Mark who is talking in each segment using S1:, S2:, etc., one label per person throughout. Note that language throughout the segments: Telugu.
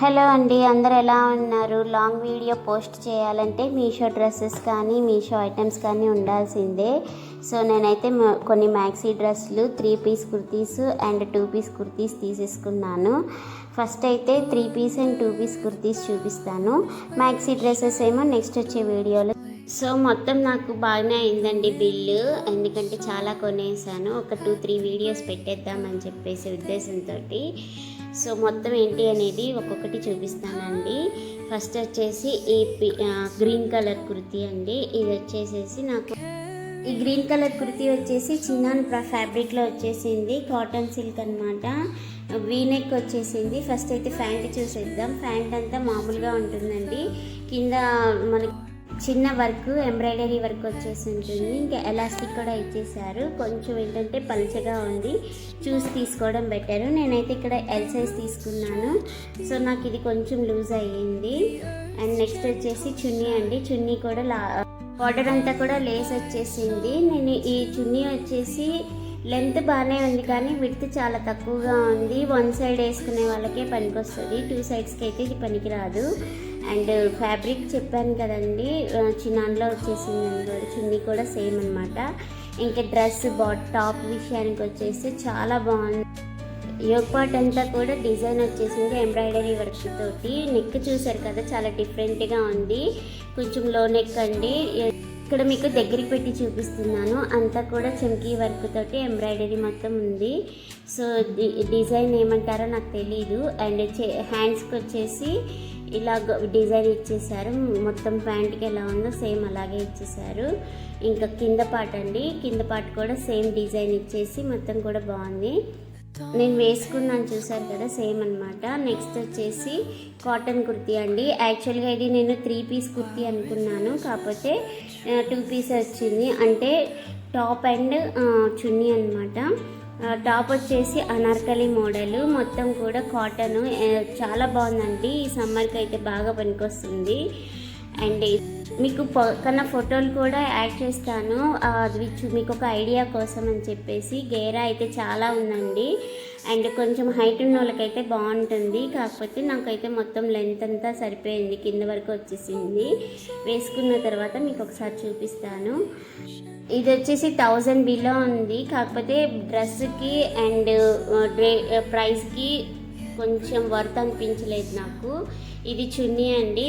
S1: హలో అండి, అందరు ఎలా ఉన్నారు? లాంగ్ వీడియో పోస్ట్ చేయాలంటే మీషో డ్రెస్సెస్ కానీ మీషో ఐటమ్స్ కానీ ఉండాల్సిందే. సో నేనైతే కొన్ని మ్యాక్సీ డ్రెస్సులు 3 piece kurtis and 2 piece kurtis తీసేసుకున్నాను. ఫస్ట్ అయితే 3 పీస్ అండ్ 2 పీస్ కుర్తీస్ చూపిస్తాను. మ్యాక్సీ డ్రెస్సెస్ ఏమో నెక్స్ట్ వచ్చే వీడియోలో. సో మొత్తం నాకు బాగానే అయిందండి బిల్లు, ఎందుకంటే చాలా కొనేసాను. ఒక 2-3 వీడియోస్ పెట్టేద్దామని చెప్పేసి ఉద్దేశంతో. సో మొత్తం ఏంటి అనేది ఒక్కొక్కటి చూపిస్తానండి. ఫస్ట్ వచ్చేసి ఈ గ్రీన్ కలర్ కుర్తీ అండి. ఇది వచ్చేసేసి నాకు ఈ గ్రీన్ కలర్ కుర్తీ వచ్చేసి చిన్నాన్ ఫ్యాబ్రిక్లో వచ్చేసింది, కాటన్ సిల్క్ అనమాట. వీనెక్ వచ్చేసింది. ఫస్ట్ అయితే ప్యాంట్ చూసేద్దాం. ప్యాంట్ అంతా మామూలుగా ఉంటుందండి, కింద మనకి చిన్న వర్క్ ఎంబ్రాయిడరీ వర్క్ వచ్చేసి ఉంటుంది. ఇంకా ఎలాస్టిక్ కూడా ఇచ్చేసారు. కొంచెం ఏంటంటే పల్చగా ఉంది, చూసి తీసుకోవడం బెటర్. నేనైతే ఇక్కడ ఎల్ సైజ్ తీసుకున్నాను. సో నాకు ఇది కొంచెం లూజ్ అయ్యింది. అండ్ నెక్స్ట్ వచ్చేసి చున్నీ అండి. చున్నీ కూడా బార్డర్ అంతా కూడా లేస్ వచ్చేసింది. నేను ఈ చున్నీ వచ్చేసి లెంత్ బాగానే ఉంది కానీ విడ్త్ చాలా తక్కువగా ఉంది. 1 సైడ్ వేసుకునే వాళ్ళకే పనికొస్తుంది, 2 సైడ్స్కి అయితే ఇది పనికిరాదు. అండ్ ఫ్యాబ్రిక్ చెప్పాను కదండి, చిన్నాన్లో వచ్చేసింది. చున్నీ కూడా సేమ్ అనమాట. ఇంకా డ్రెస్ టాప్ విషయానికి వచ్చేసి చాలా బాగుంది. యోగ్ పార్ట్ అంతా కూడా డిజైన్ వచ్చేసింది ఎంబ్రాయిడరీ వర్క్ తోటి. నెక్ చూసారు కదా, చాలా డిఫరెంట్గా ఉంది. కొంచెం లో నెక్ అండి. ఇక్కడ మీకు దగ్గరికి పెట్టి చూపిస్తున్నాను. అంతా కూడా చమ్కీ వర్క్ తోటి ఎంబ్రాయిడరీ మొత్తం ఉంది. సో డిజైన్ ఏమంటారో నాకు తెలీదు. అండ్ హ్యాండ్స్కి వచ్చేసి ఇలా డిజైన్ ఇచ్చేసారు. మొత్తం ప్యాంట్కి ఎలా ఉందో సేమ్ అలాగే ఇచ్చేసారు. ఇంకా కింద పార్ట్ అండి, కింద పార్ట్ కూడా సేమ్ డిజైన్ ఇచ్చేసి మొత్తం కూడా బాగుంది. నేను వేసుకున్నాను చూసారు కదా, సేమ్ అనమాట. నెక్స్ట్ వచ్చేసి కాటన్ కుర్తీ అండి. యాక్చువల్గా ఇది నేను 3 పీస్ కుర్తీ అనుకున్నాను, కాకపోతే 2 పీస్ వచ్చింది. అంటే టాప్ అండ్ చున్నీ అనమాట. టాప్ వచ్చేసి అనార్కలి మోడల్, మొత్తం కూడా కాటన్. చాలా బాగుందండి. ఈ సమ్మర్కి అయితే బాగా పనికొస్తుంది. అండ్ మీకు పక్కన ఫోటోలు కూడా యాడ్ చేస్తాను, అది మీకు ఒక ఐడియా కోసం అని చెప్పేసి. గేరా అయితే చాలా ఉందండి. అండ్ కొంచెం హైట్ ఉన్న వాళ్ళకైతే బాగుంటుంది, కాకపోతే నాకైతే మొత్తం లెంత్ అంతా సరిపోయింది, కింద వరకు వచ్చేసింది. వేసుకున్న తర్వాత మీకు ఒకసారి చూపిస్తాను. ఇది వచ్చేసి 1000 బిలో ఉంది, కాకపోతే డ్రెస్కి అండ్ ప్రైస్కి కొంచెం వర్త్ అనిపించలేదు నాకు. ఇది చున్నీ అండి.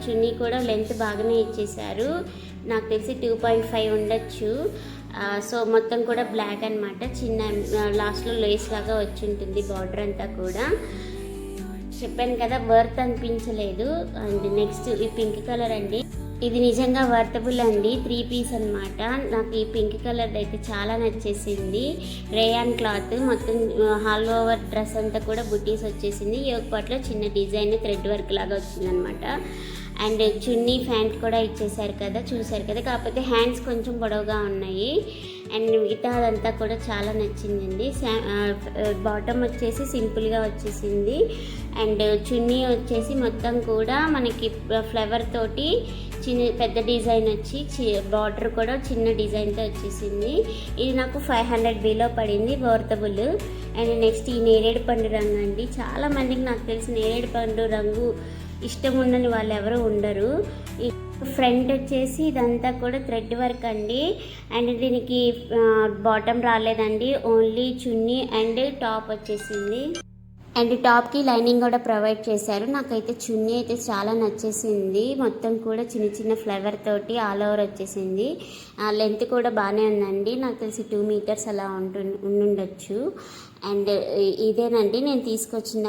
S1: చున్నీ కూడా లెంత్ బాగానే ఇచ్చేసారు, నాకు తెలిసి 2.5 ఉండొచ్చు. సో మొత్తం కూడా బ్లాక్ అనమాట. చిన్న లాస్ట్లో లేస్ లాగా వచ్చి ఉంటుంది బార్డర్ అంతా కూడా. చెప్పాను కదా, వర్త్ అనిపించలేదు. అండ్ నెక్స్ట్ ఈ పింక్ కలర్ అండి. ఇది నిజంగా వర్తబుల్ అండి, 3 పీస్ అనమాట. నాకు ఈ పింక్ కలర్ అయితే చాలా నచ్చేసింది. రేయాన్ క్లాత్, మొత్తం హాల్ ఓవర్ డ్రెస్ అంతా కూడా బుటీస్ వచ్చేసింది. యోగ్ పార్ట్లో చిన్న డిజైన్ థ్రెడ్ వర్క్ లాగా వచ్చిందనమాట. అండ్ చున్నీ ప్యాంట్ కూడా ఇచ్చేసారు కదా, చూసారు కదా, కాకపోతే హ్యాండ్స్ కొంచెం పొడవుగా ఉన్నాయి. అండ్ మిగతా అదంతా కూడా చాలా నచ్చిందండి. బాటమ్ వచ్చేసి సింపుల్గా వచ్చేసింది. అండ్ చున్నీ వచ్చేసి మొత్తం కూడా మనకి ఫ్లవర్ తోటి పెద్ద డిజైన్ వచ్చి బార్డర్ కూడా చిన్న డిజైన్తో వచ్చేసింది. ఇది నాకు 500 బిలో పడింది, వర్తబుల్. అండ్ నెక్స్ట్ ఈ నేరేడు పండు రంగు అండి. చాలా మందికి నాకు తెలిసి నేరేడు పండు రంగు ఇష్టం ఉండని వాళ్ళు ఎవరు ఉండరు. ఈ ఫ్రంట్ వచ్చేసి ఇదంతా కూడా థ్రెడ్ వర్క్ అండి. అండ్ దీనికి బాటమ్ రాలేదండి, ఓన్లీ చున్నీ అండ్ టాప్ వచ్చేసింది. అండ్ టాప్కి లైనింగ్ కూడా ప్రొవైడ్ చేశారు. నాకైతే చున్నీ అయితే చాలా నచ్చేసింది. మొత్తం కూడా చిన్న చిన్న ఫ్లవర్ తోటి ఆల్ ఓవర్ వచ్చేసింది. లెంత్ కూడా బాగానే ఉందండి, నాకు తెలిసి 2 మీటర్స్ అలా ఉండుండొచ్చు. అండ్ ఇదేనండి నేను తీసుకొచ్చిన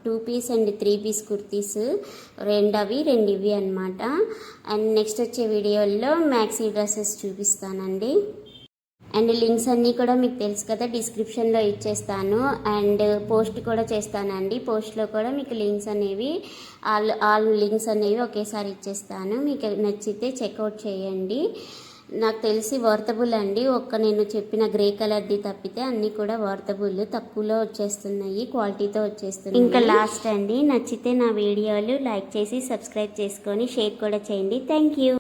S1: 2 పీస్ అండ్ 3 పీస్ కుర్తీస్, 2 ఇవి అనమాట. అండ్ నెక్స్ట్ వచ్చే వీడియోలో మ్యాక్సీ డ్రెస్సెస్ చూపిస్తానండి. అండ్ లింక్స్ అన్నీ కూడా మీకు తెలుసు కదా, డిస్క్రిప్షన్లో ఇచ్చేస్తాను. అండ్ పోస్ట్ కూడా చేస్తానండి. పోస్ట్లో కూడా మీకు లింక్స్ అనేవి ఆల్ లింక్స్ అనేవి ఒకేసారి ఇచ్చేస్తాను. మీకు నచ్చితే చెక్అవుట్ చేయండి. నాకు తెలిసి వర్తబుల్ అండి. నేను చెప్పిన గ్రే కలర్ది తప్పితే అన్నీ కూడా వర్తబుల్, తక్కువలో వచ్చేస్తున్నాయి, క్వాలిటీతో వచ్చేస్తున్నాయి. ఇంకా లాస్ట్ అండి, నచ్చితే నా వీడియోలు లైక్ చేసి సబ్స్క్రైబ్ చేసుకొని షేర్ కూడా చేయండి. Thank you.